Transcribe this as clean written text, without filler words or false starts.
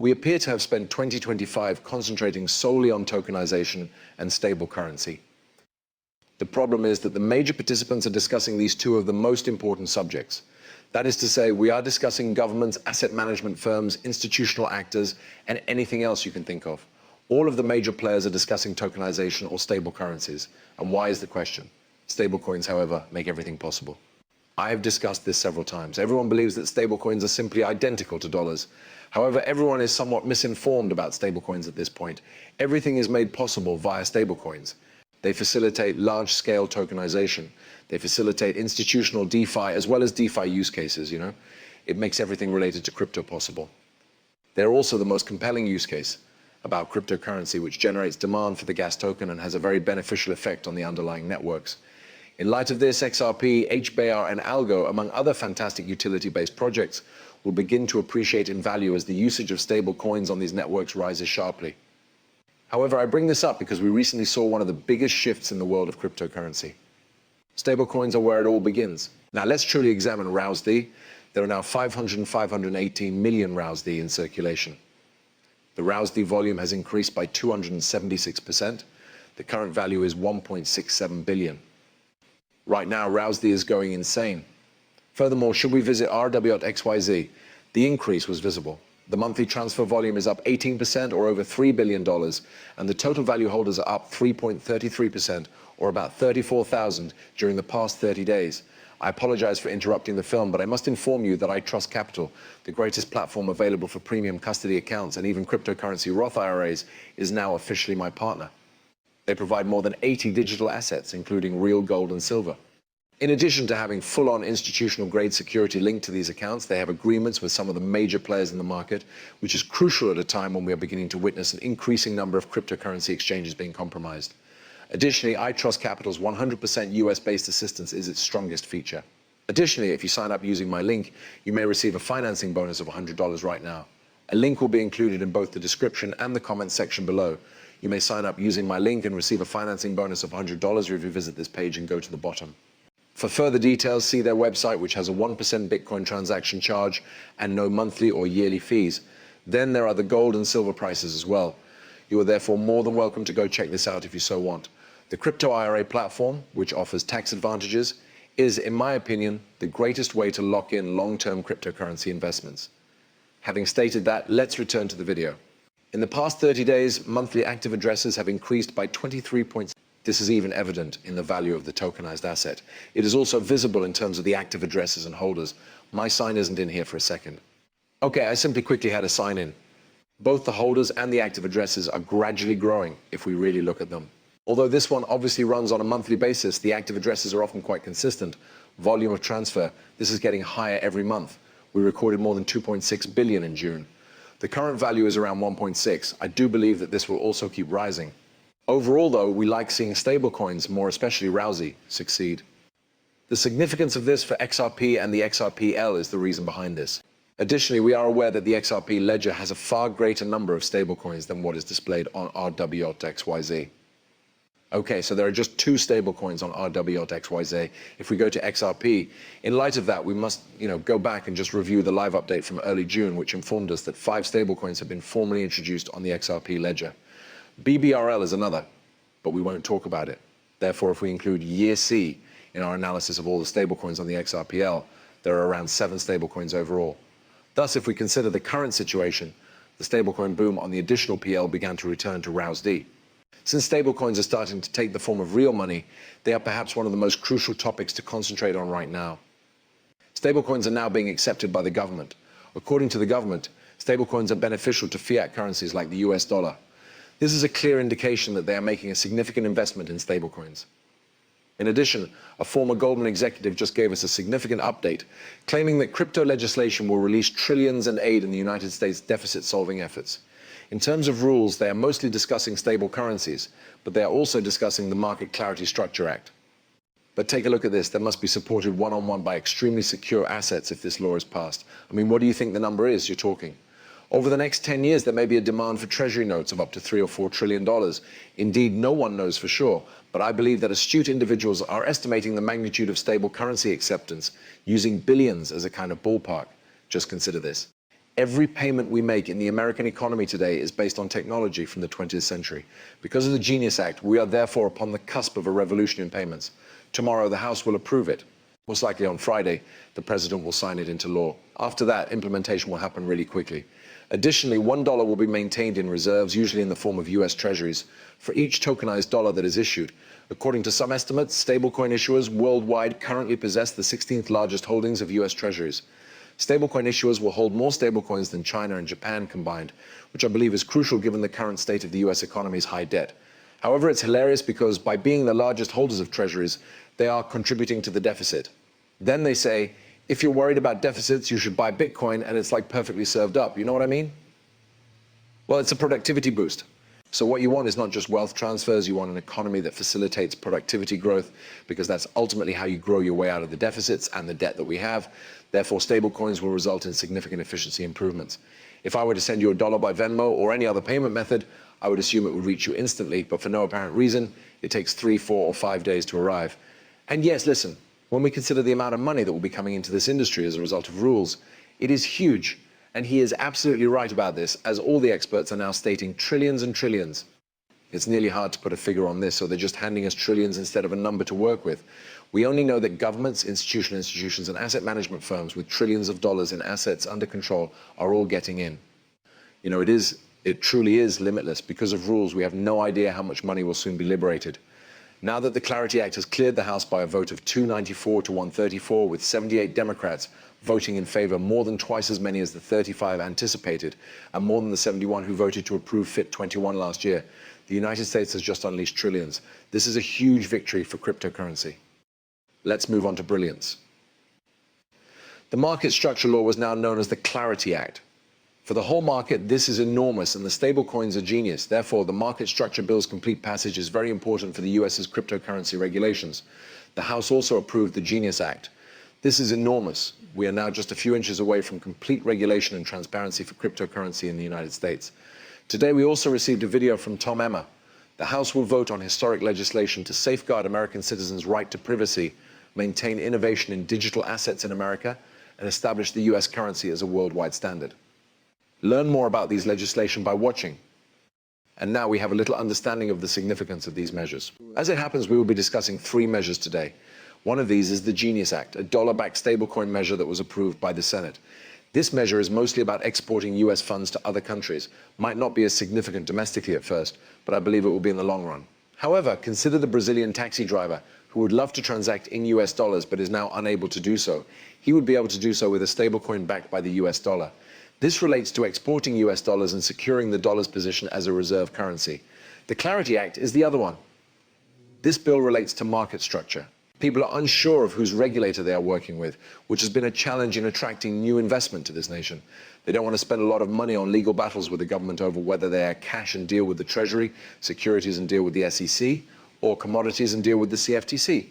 We appear to have spent 2025 concentrating solely on tokenization and stable currency. The problem is that the major participants are discussing these two of the most important subjects. That is to say, we are discussing governments, asset management firms, institutional actors, and anything else you can think of. All of the major players are discussing tokenization or stable currencies. And why is the question? Stablecoins, however, make everything possible. I have discussed this several times. Everyone believes that stablecoins are simply identical to dollars. However, everyone is somewhat misinformed about stablecoins at this point. Everything is made possible via stablecoins. They facilitate large-scale tokenization. They facilitate institutional DeFi as well as DeFi use cases, It makes everything related to crypto possible. They're also the most compelling use case about cryptocurrency, which generates demand for the gas token and has a very beneficial effect on the underlying networks. In light of this, XRP, HBAR, and Algo, among other fantastic utility-based projects, will begin to appreciate in value as the usage of stable coins on these networks rises sharply. However, I bring this up because we recently saw one of the biggest shifts in the world of cryptocurrency. Stablecoins are where it all begins. Now let's truly examine ROUSD. There are now 518 million ROUSD in circulation. The ROUSD volume has increased by 276%. The current value is 1.67 billion. Right now, ROUSD is going insane. Furthermore, should we visit RW.XYZ, the increase was visible. The monthly transfer volume is up 18% or over $3 billion, and the total value holders are up 3.33% or about 34,000 during the past 30 days. I apologize for interrupting the film, but I must inform you that I Trust Capital, the greatest platform available for premium custody accounts and even cryptocurrency Roth IRAs, is now officially my partner. They provide more than 80 digital assets, including real gold and silver. In addition to having full-on institutional-grade security linked to these accounts, they have agreements with some of the major players in the market, which is crucial at a time when we are beginning to witness an increasing number of cryptocurrency exchanges being compromised. Additionally, I Trust Capital's 100% US-based assistance is its strongest feature. Additionally, if you sign up using my link, you may receive a financing bonus of $100 right now. A link will be included in both the description and the comments section below. You may sign up using my link and receive a financing bonus of $100 if you visit this page and go to the bottom. For further details, see their website, which has a 1% Bitcoin transaction charge and no monthly or yearly fees. Then there are the gold and silver prices as well. You are therefore more than welcome to go check this out if you so want. The Crypto IRA platform, which offers tax advantages, is, in my opinion, the greatest way to lock in long-term cryptocurrency investments. Having stated that, let's return to the video. In the past 30 days, monthly active addresses have increased by 23 points. This is even evident in the value of the tokenized asset. It is also visible in terms of the active addresses and holders. My sign isn't in here for a second. Okay, I simply quickly had a sign in. Both the holders and the active addresses are gradually growing if we really look at them. Although this one obviously runs on a monthly basis, the active addresses are often quite consistent. Volume of transfer, this is getting higher every month. We recorded more than 2.6 billion in June. The current value is around 1.6. I do believe that this will also keep rising. Overall, though, we like seeing stablecoins, more especially ROUSD, succeed. The significance of this for XRP and the XRPL is the reason behind this. Additionally, we are aware that the XRP ledger has a far greater number of stablecoins than what is displayed on RW.XYZ. Okay, so there are just 2 stablecoins on RW.XYZ. If we go to XRP, in light of that, we must, go back and just review the live update from early June, which informed us that 5 stablecoins have been formally introduced on the XRP ledger. BBRL is another, but we won't talk about it. Therefore, if we include year C in our analysis of all the stablecoins on the XRPL, there are around 7 stablecoins overall. Thus, if we consider the current situation, the stablecoin boom on the additional PL began to return to ROUSD. Since stablecoins are starting to take the form of real money, they are perhaps one of the most crucial topics to concentrate on right now. Stablecoins are now being accepted by the government. According to the government, stablecoins are beneficial to fiat currencies like the US dollar. This is a clear indication that they are making a significant investment in stablecoins. In addition, a former Goldman executive just gave us a significant update, claiming that crypto legislation will release trillions in aid in the United States deficit-solving efforts. In terms of rules, they are mostly discussing stable currencies, but they are also discussing the Market Clarity Structure Act. But take a look at this. That must be supported one-on-one by extremely secure assets if this law is passed. I mean, what do you think the number is you're talking? Over the next 10 years, there may be a demand for treasury notes of up to $3 or $4 trillion. Indeed, no one knows for sure, but I believe that astute individuals are estimating the magnitude of stable currency acceptance using billions as a kind of ballpark. Just consider this. Every payment we make in the American economy today is based on technology from the 20th century. Because of the Genius Act, we are therefore upon the cusp of a revolution in payments. Tomorrow, the House will approve it. Most likely on Friday, the President will sign it into law. After that, implementation will happen really quickly. Additionally, $1 will be maintained in reserves, usually in the form of US Treasuries, for each tokenized dollar that is issued. According to some estimates, stablecoin issuers worldwide currently possess the 16th largest holdings of US Treasuries. Stablecoin issuers will hold more stablecoins than China and Japan combined, which I believe is crucial given the current state of the US economy's high debt. However, it's hilarious because by being the largest holders of treasuries, they are contributing to the deficit. Then they say, if you're worried about deficits, you should buy Bitcoin, and it's like perfectly served up. You know what I mean? Well, it's a productivity boost. So what you want is not just wealth transfers, you want an economy that facilitates productivity growth, because that's ultimately how you grow your way out of the deficits and the debt that we have. Therefore, stablecoins will result in significant efficiency improvements. If I were to send you $1 by Venmo or any other payment method, I would assume it would reach you instantly, but for no apparent reason, it takes 3, 4, or 5 days to arrive. And yes, listen, when we consider the amount of money that will be coming into this industry as a result of rules, it is huge. And he is absolutely right about this, as all the experts are now stating trillions and trillions. It's nearly hard to put a figure on this, so they're just handing us trillions instead of a number to work with. We only know that governments, institutions, and asset management firms with trillions of dollars in assets under control are all getting in. You know, it truly is limitless. Because of rules, we have no idea how much money will soon be liberated. Now that the Clarity Act has cleared the House by a vote of 294 to 134, with 78 Democrats voting in favor, more than twice as many as the 35 anticipated, and more than the 71 who voted to approve FIT 21 last year, the United States has just unleashed trillions. This is a huge victory for cryptocurrency. Let's move on to brilliance. The market structure law was now known as the Clarity Act. For the whole market, this is enormous, and the stablecoins are genius. Therefore, the market structure bill's complete passage is very important for the US's cryptocurrency regulations. The House also approved the Genius Act. This is enormous. We are now just a few inches away from complete regulation and transparency for cryptocurrency in the United States. Today, we also received a video from Tom Emmer. The House will vote on historic legislation to safeguard American citizens' right to privacy, maintain innovation in digital assets in America, and establish the US currency as a worldwide standard. Learn more about these legislation by watching. And now we have a little understanding of the significance of these measures. As it happens, we will be discussing 3 measures today. One of these is the Genius Act, a dollar-backed stablecoin measure that was approved by the Senate. This measure is mostly about exporting US funds to other countries. Might not be as significant domestically at first, but I believe it will be in the long run. However, consider the Brazilian taxi driver who would love to transact in US dollars but is now unable to do so. He would be able to do so with a stablecoin backed by the US dollar. This relates to exporting US dollars and securing the dollar's position as a reserve currency. The Clarity Act is the other one. This bill relates to market structure. People are unsure of whose regulator they are working with, which has been a challenge in attracting new investment to this nation. They don't want to spend a lot of money on legal battles with the government over whether they are cash and deal with the Treasury, securities and deal with the SEC, or commodities and deal with the CFTC.